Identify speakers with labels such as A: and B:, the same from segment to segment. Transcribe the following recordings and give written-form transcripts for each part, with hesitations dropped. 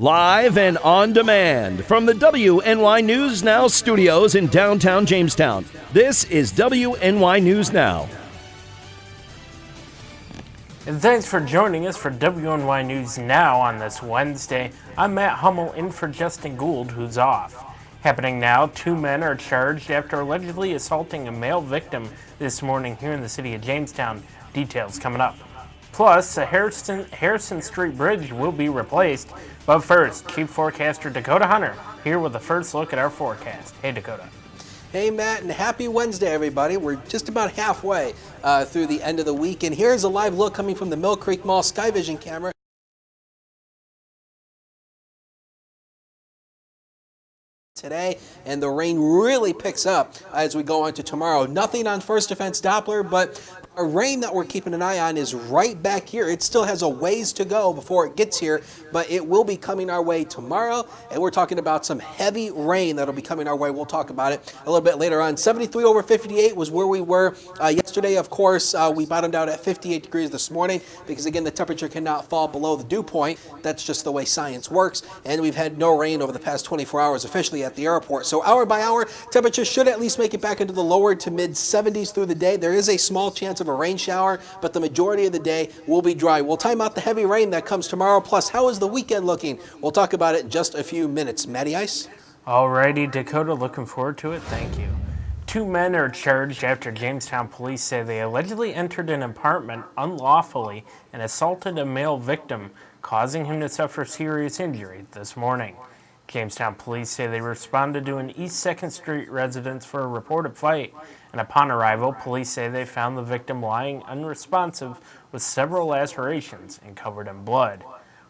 A: Live and on demand from the WNY News Now studios in downtown Jamestown. This is WNY News Now.
B: And thanks for joining us for WNY News Now on this Wednesday. I'm Matt Hummel in for Justin Gould, who's off. Happening now, 2 men are charged after allegedly assaulting a male victim this morning here in the city of Jamestown. Details coming up. Plus, the Harrison Street Bridge will be replaced. But first, Chief Forecaster Dakota Hunter here with the first look at our forecast. Hey, Dakota.
C: Hey, Matt, and happy Wednesday, everybody. We're just about halfway through the end of the week, and here's a live look coming from the Mill Creek Mall Sky Vision camera. Today, and the rain really picks up as we go on to tomorrow. Nothing on First Defense Doppler, but a rain that we're keeping an eye on is right back here. It still has a ways to go before it gets here, but it will be coming our way tomorrow, and we're talking about some heavy rain that'll be coming our way. We'll talk about it a little bit later on. 73 over 58 was where we were yesterday. Of course, we bottomed out at 58 degrees this morning because, again, the temperature cannot fall below the dew point. That's just the way science works, and we've had no rain over the past 24 hours officially at the airport. So hour by hour, temperatures should at least make it back into the lower to mid 70s through the day. There is a small chance of a rain shower, but the majority of the day will be dry. We'll time out the heavy rain that comes tomorrow. Plus, how is the weekend looking? We'll talk about it in just a few minutes. Matty Ice?
B: Alrighty, Dakota, looking forward to it. Thank you. 2 men are charged after Jamestown police say they allegedly entered an apartment unlawfully and assaulted a male victim, causing him to suffer serious injury this morning. Jamestown police say they responded to an East 2nd Street residence for a reported fight, and upon arrival, police say they found the victim lying unresponsive with several lacerations and covered in blood.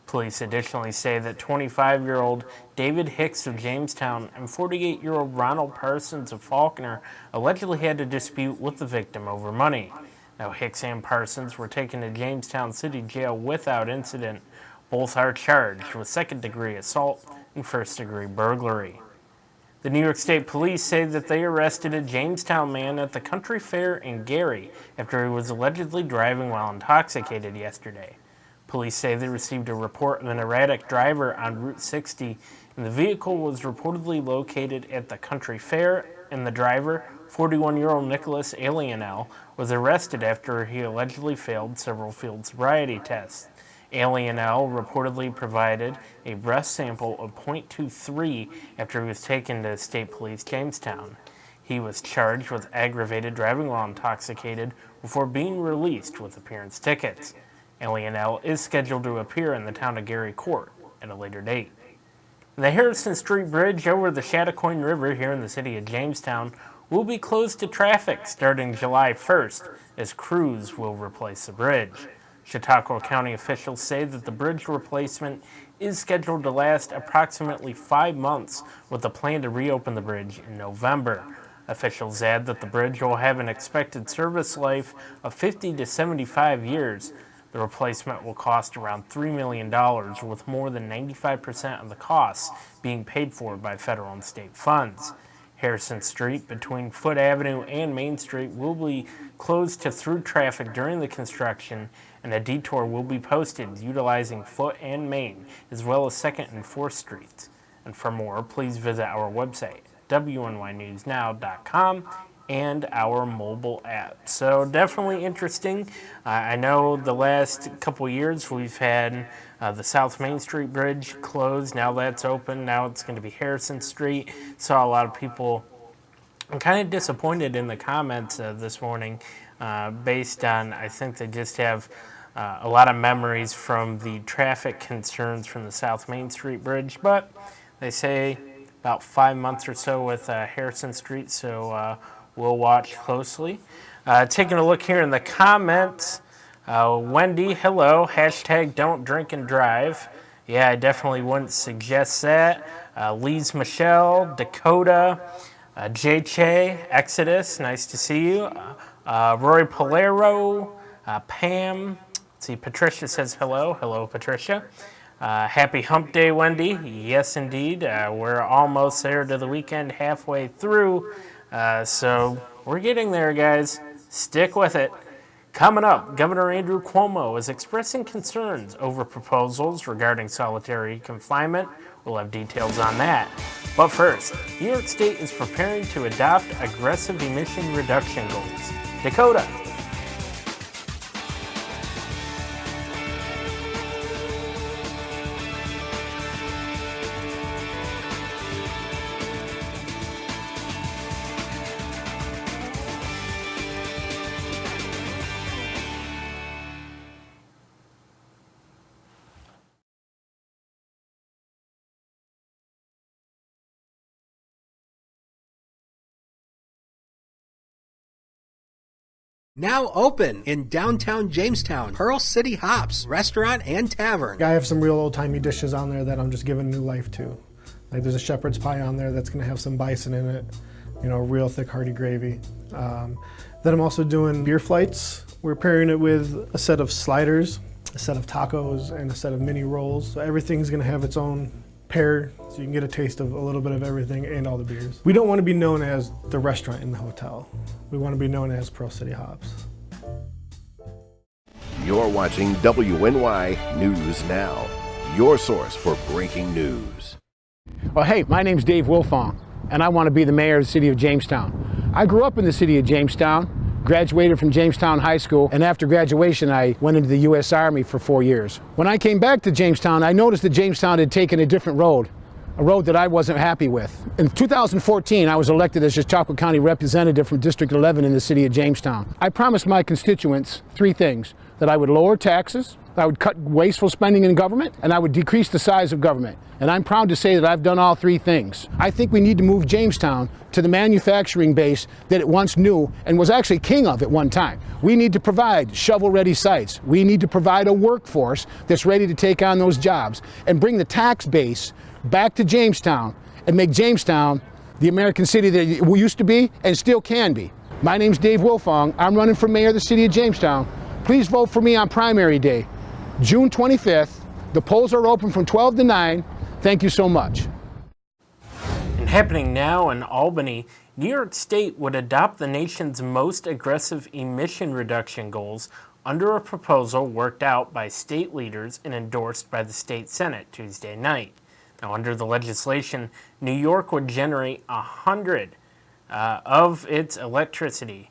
B: Police additionally say that 25-year-old David Hicks of Jamestown and 48-year-old Ronald Parsons of Faulkner allegedly had a dispute with the victim over money. Now, Hicks and Parsons were taken to Jamestown City Jail without incident. Both are charged with second-degree assault and first-degree burglary. The New York State Police say that they arrested a Jamestown man at the country fair in Gary after he was allegedly driving while intoxicated yesterday. Police say they received a report of an erratic driver on Route 60, and the vehicle was reportedly located at the country fair, and the driver, 41-year-old Nicholas Alienel, was arrested after he allegedly failed several field sobriety tests. Alienel reportedly provided a breath sample of .23 after he was taken to State Police Jamestown. He was charged with aggravated driving while intoxicated before being released with appearance tickets. Alienel is scheduled to appear in the town of Gary court at a later date. The Harrison Street Bridge over the Chattacoin River here in the city of Jamestown will be closed to traffic starting July 1st as crews will replace the bridge. Chautauqua County officials say that the bridge replacement is scheduled to last approximately 5 months, with a plan to reopen the bridge in November. Officials add that the bridge will have an expected service life of 50 to 75 years. The replacement will cost around $3 million, with more than 95% of the costs being paid for by federal and state funds. Harrison Street between Foote Avenue and Main Street will be closed to through traffic during the construction, and a detour will be posted utilizing Foote and Main, as well as 2nd and 4th Streets. And for more, please visit our website, WNYNewsNow.com, and our mobile app. So definitely interesting. I know the last couple years we've had the South Main Street Bridge closed. Now that's open. Now it's going to be Harrison Street. Saw a lot of people. I'm kind of disappointed in the comments this morning based on, I think they just have a lot of memories from the traffic concerns from the South Main Street Bridge. But they say about 5 months or so with Harrison Street, so we'll watch closely. Taking a look here in the comments, Wendy, hello, hashtag don't drink and drive. Yeah, I definitely wouldn't suggest that. Lee's Michelle, Dakota, JJ, Exodus, nice to see you. Rory Polero, Pam, let's see, Patricia says hello. Hello, Patricia. Happy hump day, Wendy. Yes, indeed. We're almost there to the weekend, halfway through. So we're getting there, guys. Stick with it. Coming up, Governor Andrew Cuomo is expressing concerns over proposals regarding solitary confinement. We'll have details on that. But first, New York State is preparing to adopt aggressive emission reduction goals. Dakota.
C: Now open in downtown Jamestown, Pearl City Hops, restaurant and tavern.
D: I have some real old-timey dishes on there that I'm just giving new life to. Like there's a shepherd's pie on there that's gonna have some bison in it, you know, real thick hearty gravy. Then I'm also doing beer flights. We're pairing it with a set of sliders, a set of tacos, and a set of mini rolls. So everything's gonna have its own pair, so you can get a taste of a little bit of everything and all the beers. We don't want to be known as the restaurant in the hotel. We want to be known as Pearl City Hops.
E: You're watching WNY News Now, your source for breaking news.
F: Well, hey, my name's Dave Wilfong, and I want to be the mayor of the city of Jamestown. I grew up in the city of Jamestown, graduated from Jamestown High School, and after graduation I went into the U.S. Army for 4 years. When I came back to Jamestown, I noticed that Jamestown had taken a different road, a road that I wasn't happy with. In 2014, I was elected as Chautauqua County representative from District 11 in the city of Jamestown. I promised my constituents 3 things: that I would lower taxes, I would cut wasteful spending in government, and I would decrease the size of government. And I'm proud to say that I've done all 3 things. I think we need to move Jamestown to the manufacturing base that it once knew and was actually king of at one time. We need to provide shovel-ready sites. We need to provide a workforce that's ready to take on those jobs and bring the tax base back to Jamestown and make Jamestown the American city that it used to be and still can be. My name's Dave Wilfong. I'm running for mayor of the city of Jamestown. Please vote for me on primary day, June 25th. The polls are open from 12 to 9. Thank you so much.
B: And happening now in Albany, New York State would adopt the nation's most aggressive emission reduction goals under a proposal worked out by state leaders and endorsed by the state Senate Tuesday night. Now, under the legislation, New York would generate 100 of its electricity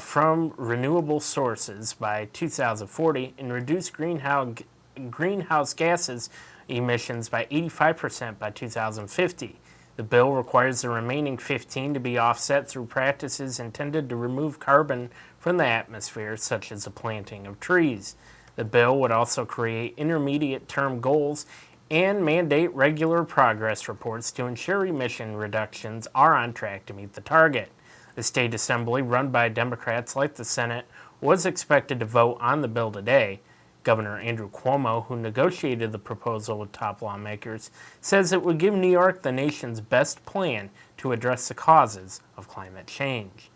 B: from renewable sources by 2040 and reduce greenhouse gases emissions by 85% by 2050. The bill requires the remaining 15 to be offset through practices intended to remove carbon from the atmosphere, such as the planting of trees. The bill would also create intermediate-term goals and mandate regular progress reports to ensure emission reductions are on track to meet the target. The state assembly, run by Democrats like the Senate, was expected to vote on the bill today. Governor Andrew Cuomo, who negotiated the proposal with top lawmakers, says it would give New York the nation's best plan to address the causes of climate change.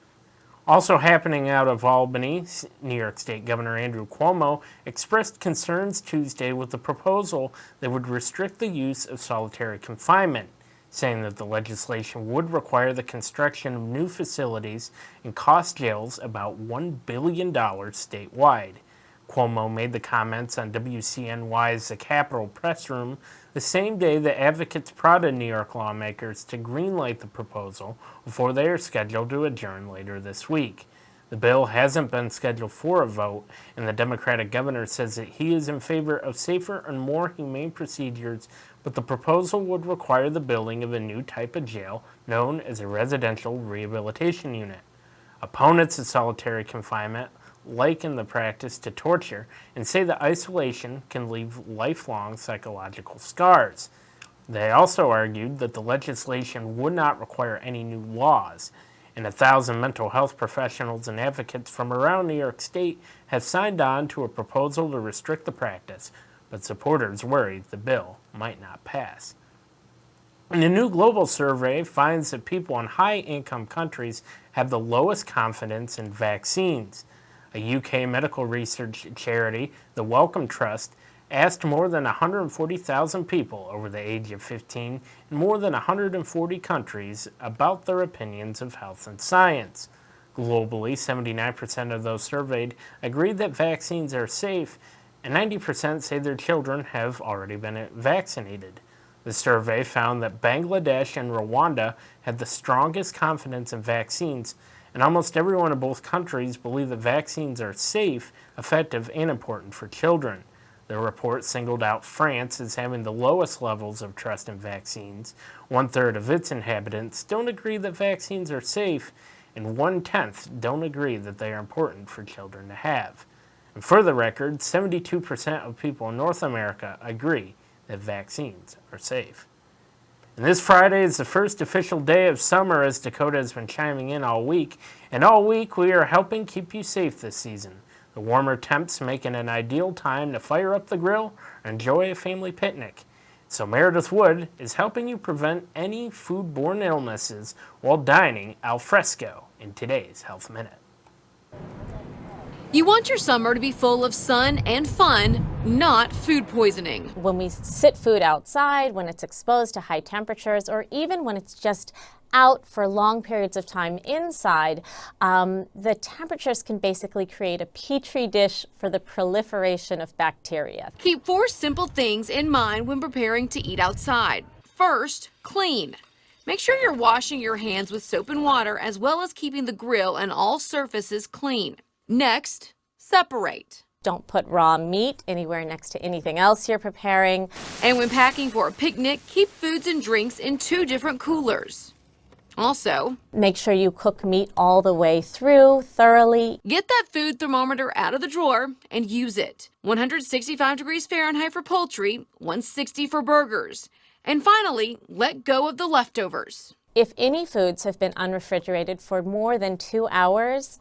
B: Also happening out of Albany, New York State Governor Andrew Cuomo expressed concerns Tuesday with the proposal that would restrict the use of solitary confinement, saying that the legislation would require the construction of new facilities and cost jails about $1 billion statewide. Cuomo made the comments on WCNY's The Capitol Press Room the same day that advocates prodded New York lawmakers to greenlight the proposal before they are scheduled to adjourn later this week. The bill hasn't been scheduled for a vote, and the Democratic governor says that he is in favor of safer and more humane procedures, but the proposal would require the building of a new type of jail known as a residential rehabilitation unit. Opponents of solitary confinement liken the practice to torture and say that isolation can leave lifelong psychological scars. They also argued that the legislation would not require any new laws, and 1,000 mental health professionals and advocates from around New York State have signed on to a proposal to restrict the practice, but supporters worry the bill might not pass. And a new global survey finds that people in high-income countries have the lowest confidence in vaccines. A UK medical research charity, the Wellcome Trust, asked more than 140,000 people over the age of 15 in more than 140 countries about their opinions of health and science. Globally, 79% of those surveyed agreed that vaccines are safe, and 90% say their children have already been vaccinated. The survey found that Bangladesh and Rwanda had the strongest confidence in vaccines, and almost everyone in both countries believe that vaccines are safe, effective, and important for children. The report singled out France as having the lowest levels of trust in vaccines. 1/3 of its inhabitants don't agree that vaccines are safe, and 1/10 don't agree that they are important for children to have. And for the record, 72% of people in North America agree that vaccines are safe. And this Friday is the first official day of summer, as Dakota has been chiming in all week. And all week we are helping keep you safe this season. The warmer temps make it an ideal time to fire up the grill or enjoy a family picnic. So Meredith Wood is helping you prevent any foodborne illnesses while dining al fresco in today's Health Minute.
G: You want your summer to be full of sun and fun, not food poisoning.
H: When we sit food outside, when it's exposed to high temperatures, or even when it's just out for long periods of time inside, the temperatures can basically create a petri dish for the proliferation of bacteria.
G: Keep 4 simple things in mind when preparing to eat outside. First, clean. Make sure you're washing your hands with soap and water, as well as keeping the grill and all surfaces clean. Next, separate.
H: Don't put raw meat anywhere next to anything else you're preparing.
G: And when packing for a picnic, keep foods and drinks in 2 different coolers. Also,
H: make sure you cook meat all the way through thoroughly.
G: Get that food thermometer out of the drawer and use it. 165 degrees Fahrenheit for poultry, 160 for burgers. And finally, let go of the leftovers.
H: If any foods have been unrefrigerated for more than 2 hours,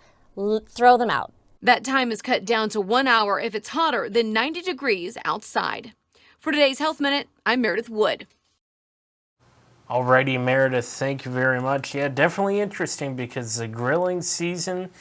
H: throw them out.
G: That time is cut down to 1 hour if it's hotter than 90 degrees outside. For today's Health Minute, I'm Meredith Wood.
B: Alrighty, Meredith, thank you very much. Yeah, definitely interesting because the grilling season,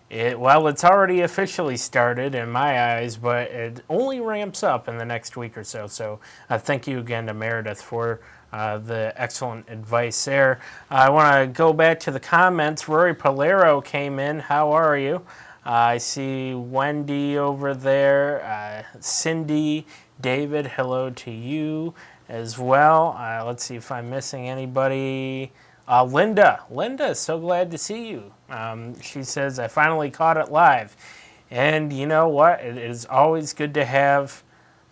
B: it's already officially started in my eyes, but it only ramps up in the next week or so. So thank you again to Meredith for the excellent advice there. I want to go back to the comments. Rory Polero came in. How are you? I see Wendy over there. Cindy, David, hello to you as well. Let's see if I'm missing anybody. Linda, so glad to see you. She says, I finally caught it live. And you know what? It is always good to have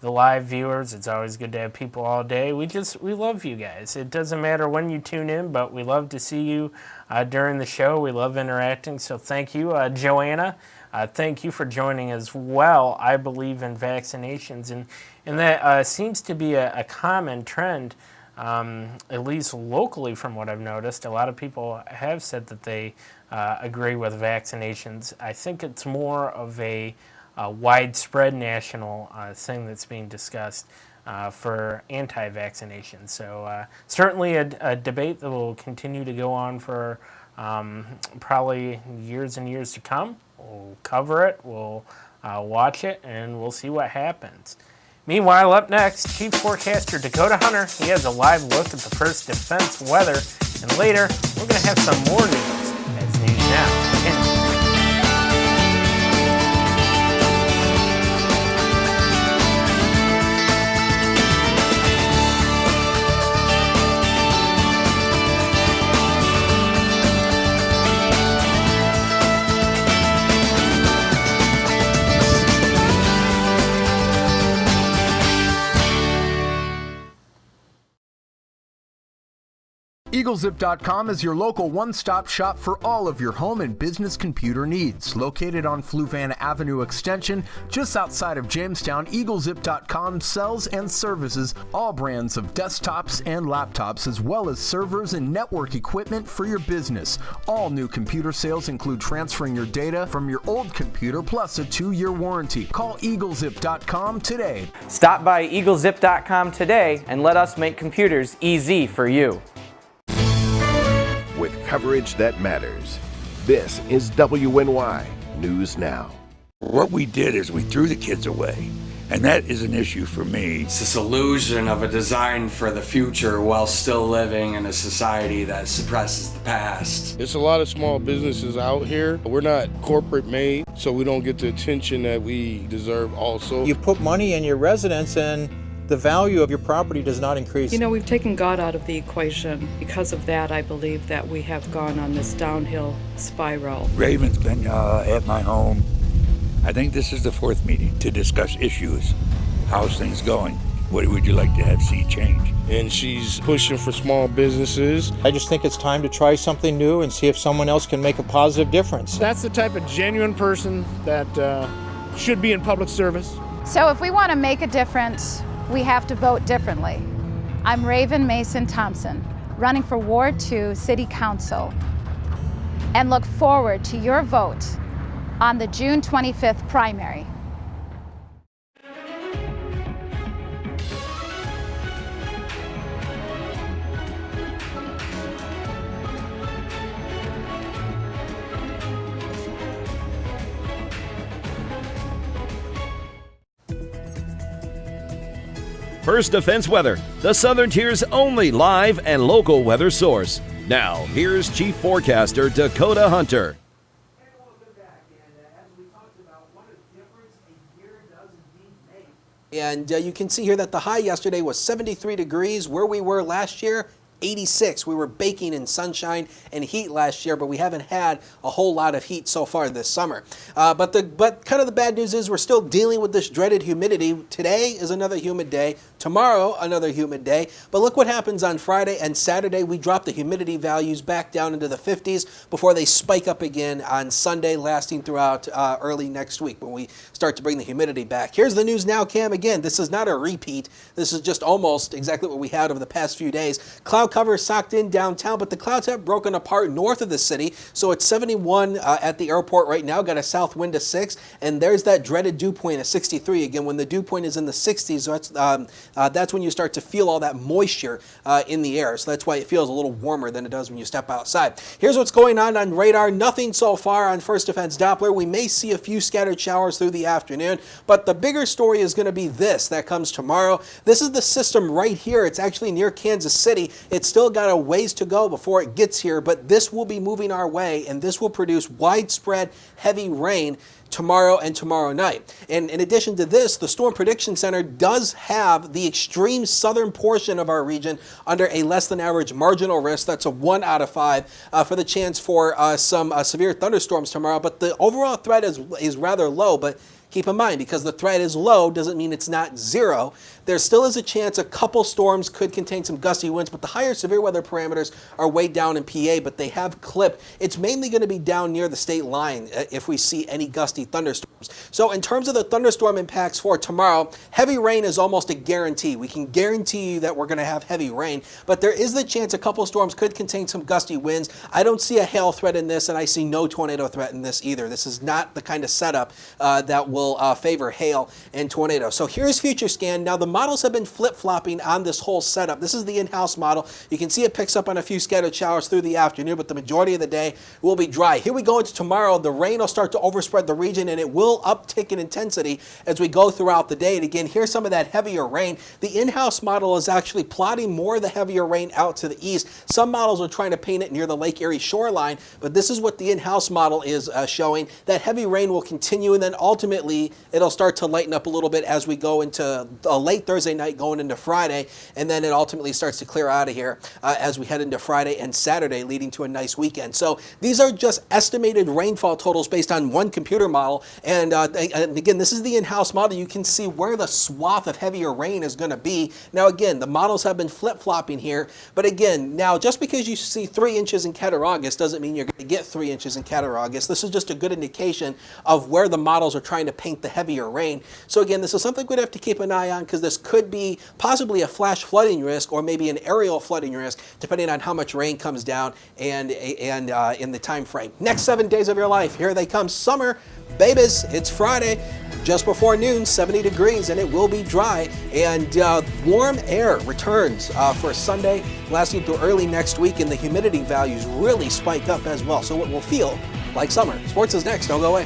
B: the live viewers. It's always good to have people all day. We love you guys. It doesn't matter when you tune in, but we love to see you during the show. We love interacting, so thank you. Joanna, thank you for joining as well. I believe in vaccinations, and that seems to be a common trend, at least locally from what I've noticed. A lot of people have said that they agree with vaccinations. I think it's more of a widespread national thing that's being discussed for anti-vaccination. So certainly a debate that will continue to go on for probably years and years to come. We'll cover it, we'll watch it, and we'll see what happens. Meanwhile, up next, Chief Forecaster Dakota Hunter. He has a live look at the first defense weather, and later we're going to have some more news as News Now continues.
I: EagleZip.com is your local one-stop shop for all of your home and business computer needs. Located on Fluvan Avenue Extension, just outside of Jamestown, EagleZip.com sells and services all brands of desktops and laptops, as well as servers and network equipment for your business. All new computer sales include transferring your data from your old computer plus a 2-year warranty. Call EagleZip.com today.
J: Stop by EagleZip.com today and let us make computers easy for you.
E: With coverage that matters, this is WNY News Now.
K: What we did is we threw the kids away. And that is an issue for me.
L: It's this illusion of a design for the future while still living in a society that suppresses the past.
M: It's a lot of small businesses out here. We're not corporate made, so we don't get the attention that we deserve also.
N: You put money in your residence and the value of your property does not increase.
O: You know, we've taken God out of the equation. Because of that, I believe that we have gone on this downhill spiral.
K: Raven's been at my home. I think this is the fourth meeting to discuss issues. How's things going? What would you like to see change?
M: And she's pushing for small businesses.
N: I just think it's time to try something new and see if someone else can make a positive difference.
F: That's the type of genuine person that should be in public service.
P: So if we want to make a difference, we have to vote differently. I'm Raven Mason Thompson, running for Ward 2 City Council, and look forward to your vote on the June 25th primary.
A: First Defense Weather, the Southern Tier's only live and local weather source. Now, here's Chief Forecaster Dakota Hunter.
C: And you can see here that the high yesterday was 73 degrees. Where we were last year, 86. We were baking in sunshine and heat last year, but we haven't had a whole lot of heat so far this summer. But kind of the bad news is we're still dealing with this dreaded humidity. Today is another humid day. Tomorrow, another humid day. But look what happens on Friday and Saturday. We drop the humidity values back down into the 50s before they spike up again on Sunday, lasting throughout early next week when we start to bring the humidity back. Here's the News Now cam again. This is not a repeat. This is just almost exactly what we had over the past few days. Cloud cover socked in downtown, but the clouds have broken apart north of the city. So it's 71 at the airport right now, got a south wind of 6, and there's that dreaded dew point of 63. Again, when the dew point is in the 60s, that's when you start to feel all that moisture in the air. So that's why it feels a little warmer than it does when you step outside. Here's what's going on radar. Nothing so far on First Defense Doppler. We may see a few scattered showers through the afternoon, but the bigger story is going to be this that comes tomorrow. This is the system right here. It's actually near Kansas City. It's still got a ways to go before it gets here, but this will be moving our way, and this will produce widespread heavy rain tomorrow and tomorrow night. And in addition to this, the Storm Prediction Center does have the extreme southern portion of our region under a less than average marginal risk. That's a 1 out of 5 for the chance for some severe thunderstorms tomorrow. But the overall threat is rather low. But keep in mind, because the threat is low doesn't mean it's not zero. There still is a chance a couple storms could contain some gusty winds, but the higher severe weather parameters are way down in PA, but they have clipped. It's mainly going to be down near the state line if we see any gusty thunderstorms. So in terms of the thunderstorm impacts for tomorrow, heavy rain is almost a guarantee. We can guarantee you that we're going to have heavy rain, but there is the chance a couple storms could contain some gusty winds. I don't see a hail threat in this, and I see no tornado threat in this either. This is not the kind of setup that will favor hail and tornado. So here's Future Scan. Now the models have been flip-flopping on this whole setup. This is the in-house model. You can see it picks up on a few scattered showers through the afternoon, but the majority of the day will be dry. Here we go into tomorrow. The rain will start to overspread the region, and it will uptick in intensity as we go throughout the day. And again, here's some of that heavier rain. The in-house model is actually plotting more of the heavier rain out to the east. Some models are trying to paint it near the Lake Erie shoreline, but this is what the in-house model is showing. That heavy rain will continue, and then ultimately it'll start to lighten up a little bit as we go into late Thursday night going into Friday, and then it ultimately starts to clear out of here as we head into Friday and Saturday, leading to a nice weekend. So these are just estimated rainfall totals based on one computer model, and again, this is the in-house model. You can see where the swath of heavier rain is going to be. Now again, the models have been flip-flopping here, but again, now just because you see 3 inches in Cattaraugus doesn't mean you're going to get 3 inches in Cattaraugus. This is just a good indication of where the models are trying to paint the heavier rain. So again, this is something we'd have to keep an eye on, because this could be possibly a flash flooding risk or maybe an aerial flooding risk, depending on how much rain comes down and in the time frame. Next 7 days of your life, here they come. Summer, babies. It's Friday, just before noon, 70 degrees, and it will be dry. And warm air returns for Sunday, lasting through early next week, and the humidity values really spike up as well. So it will feel like summer. Sports is next. Don't go away.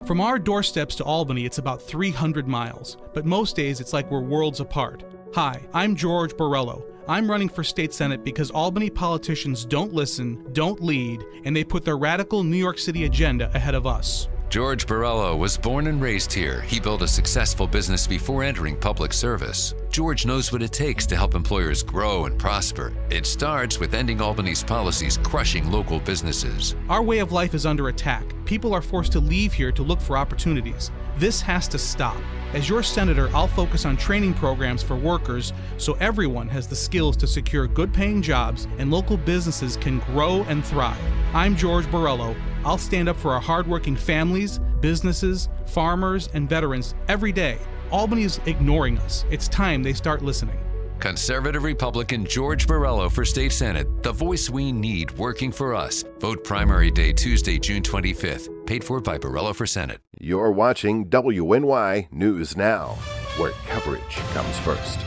Q: From our doorsteps to Albany, it's about 300 miles, but most days it's like we're worlds apart. Hi, I'm George Borrello. I'm running for state senate because Albany politicians don't listen, don't lead, and they put their radical New York City agenda ahead of us.
R: George Borrello was born and raised here. He built a successful business before entering public service. George knows what it takes to help employers grow and prosper. It starts with ending Albany's policies crushing local businesses.
Q: Our way of life is under attack. People are forced to leave here to look for opportunities. This has to stop. As your senator, I'll focus on training programs for workers so everyone has the skills to secure good-paying jobs and local businesses can grow and thrive. I'm George Borrello. I'll stand up for our hardworking families, businesses, farmers, and veterans every day. Albany is ignoring us. It's time they start listening.
R: Conservative Republican George Borrello for state senate, the voice we need working for us. Vote primary day Tuesday, June 25th. Paid for by Borrello for Senate.
E: You're watching WNY News Now, where coverage comes first.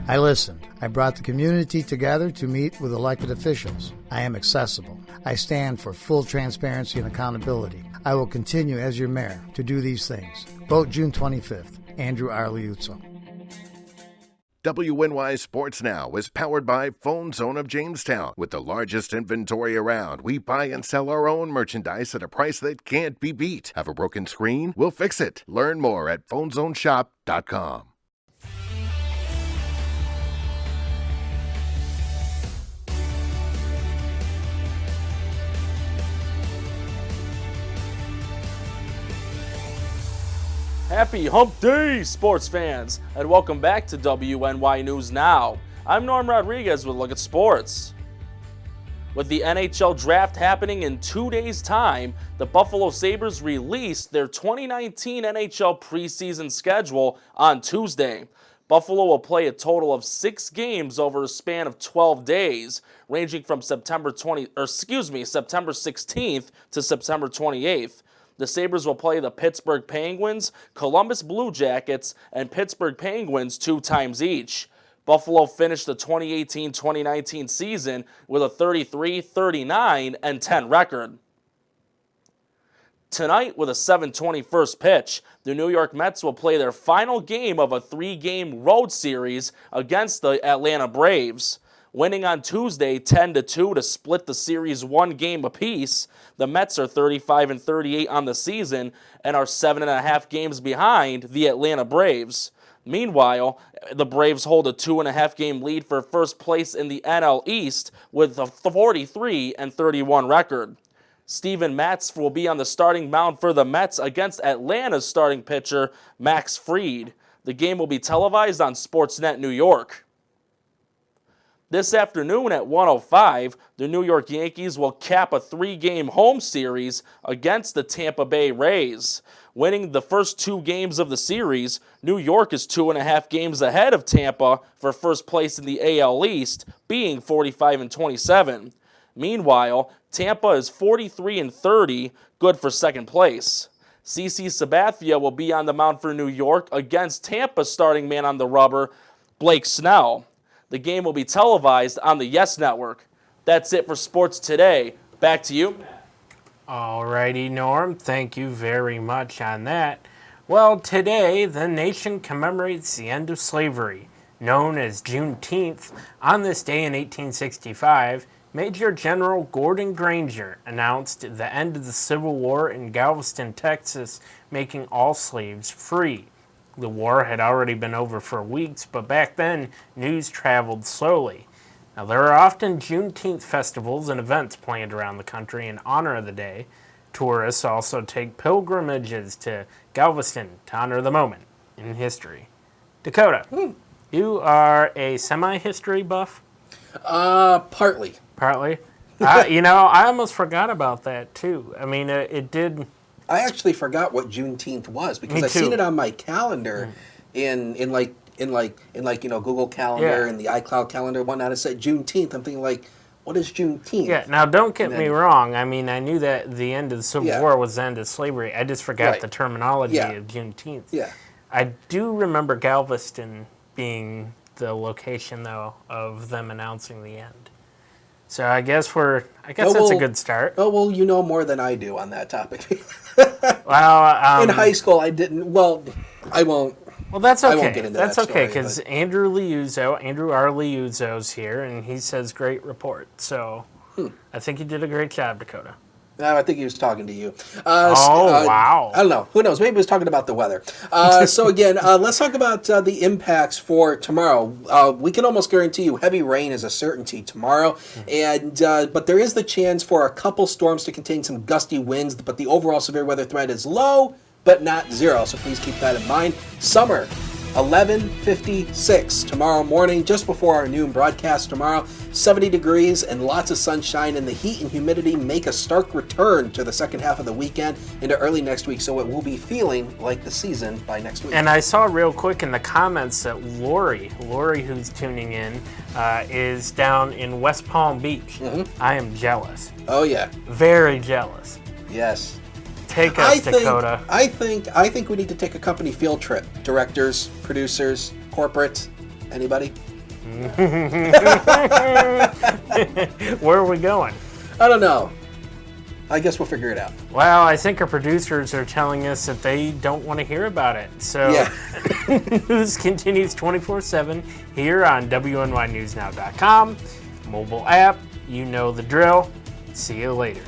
S: I listened. I brought the community together to meet with elected officials. I am accessible. I stand for full transparency and accountability. I will continue as your mayor to do these things. Vote June 25th. Andrew R. Liuzzo.
E: WNY Sports Now is powered by Phone Zone of Jamestown. With the largest inventory around, we buy and sell our own merchandise at a price that can't be beat. Have a broken screen? We'll fix it. Learn more at phonezoneshop.com.
T: Happy Hump Day, sports fans, and welcome back to WNY News Now. I'm Norm Rodriguez with a look at sports. With the NHL draft happening in 2 days' time, the Buffalo Sabres released their 2019 NHL preseason schedule on Tuesday. Buffalo will play a total of 6 games over a span of 12 days, ranging from September 16th to September 28th. The Sabres will play the Pittsburgh Penguins, Columbus Blue Jackets, and Pittsburgh Penguins 2 times each. Buffalo finished the 2018-2019 season with a 33-39-10 record. Tonight, with a 7:20 first pitch, the New York Mets will play their final game of a 3-game road series against the Atlanta Braves. Winning on Tuesday 10-2 to split the series 1 game apiece, the Mets are 35-38 on the season and are 7.5 games behind the Atlanta Braves. Meanwhile, the Braves hold a 2.5 game lead for first place in the NL East with a 43-31 record. Steven Matz will be on the starting mound for the Mets against Atlanta's starting pitcher Max Fried. The game will be televised on Sportsnet New York. This afternoon at 1:05, the New York Yankees will cap a 3-game home series against the Tampa Bay Rays. Winning the first 2 games of the series, New York is 2.5 games ahead of Tampa for first place in the AL East, being 45-27. Meanwhile, Tampa is 43-30, good for second place. CC Sabathia will be on the mound for New York against Tampa's starting man on the rubber, Blake Snell. The game will be televised on the Yes Network. That's it for sports today. Back to you.
B: Alrighty, Norm. Thank you very much on that. Well, today the nation commemorates the end of slavery, known as Juneteenth. On this day in 1865, Major General Gordon Granger announced the end of the Civil War in Galveston, Texas, making all slaves free. The war had already been over for weeks, but back then, news traveled slowly. Now, there are often Juneteenth festivals and events planned around the country in honor of the day. Tourists also take pilgrimages to Galveston to honor the moment in history. Dakota, you are a semi-history buff?
C: Partly.
B: Partly? I almost forgot about that, too. I mean, it did...
C: I actually forgot what Juneteenth was because I seen it on my calendar in Google Calendar and the iCloud calendar and whatnot. It said Juneteenth. I'm thinking like, what is Juneteenth?
B: Yeah. Now, don't get me wrong. I mean, I knew that the end of the Civil War was the end of slavery. I just forgot the terminology of Juneteenth.
C: Yeah.
B: I do remember Galveston being the location though of them announcing the end. So I guess that's a good start.
C: Oh, well, you know more than I do on that topic.
B: Well,
C: in high school, I didn't. Well, I won't.
B: Well, that's okay.
C: I won't get into
B: that's
C: that
B: okay, because Andrew R. Liuzzo's here, and he says great report. So I think you did a great job, Dakota.
C: I think he was talking to you.
B: Wow.
C: I don't know. Who knows? Maybe he was talking about the weather. So again, let's talk about the impacts for tomorrow. We can almost guarantee you heavy rain is a certainty tomorrow, and but there is the chance for a couple storms to contain some gusty winds, but the overall severe weather threat is low, but not zero. So please keep that in mind. Summer. 11:56 tomorrow morning, just before our noon broadcast tomorrow. 70 degrees and lots of sunshine, and the heat and humidity make a stark return to the second half of the weekend into early next week, so it will be feeling like the season by next week.
B: And I saw real quick in the comments that Lori, who's tuning in, is down in West Palm Beach. I am jealous.
C: Oh, yeah.
B: Very jealous.
C: Yes.
B: Take us, Dakota.
C: I think we need to take a company field trip. Directors, producers, corporate, anybody?
B: Where are we going?
C: I don't know. I guess we'll figure it out.
B: Well, I think our producers are telling us that they don't want to hear about it. So news continues 24/7 here on WNYNewsNow.com. Mobile app, you know the drill. See you later.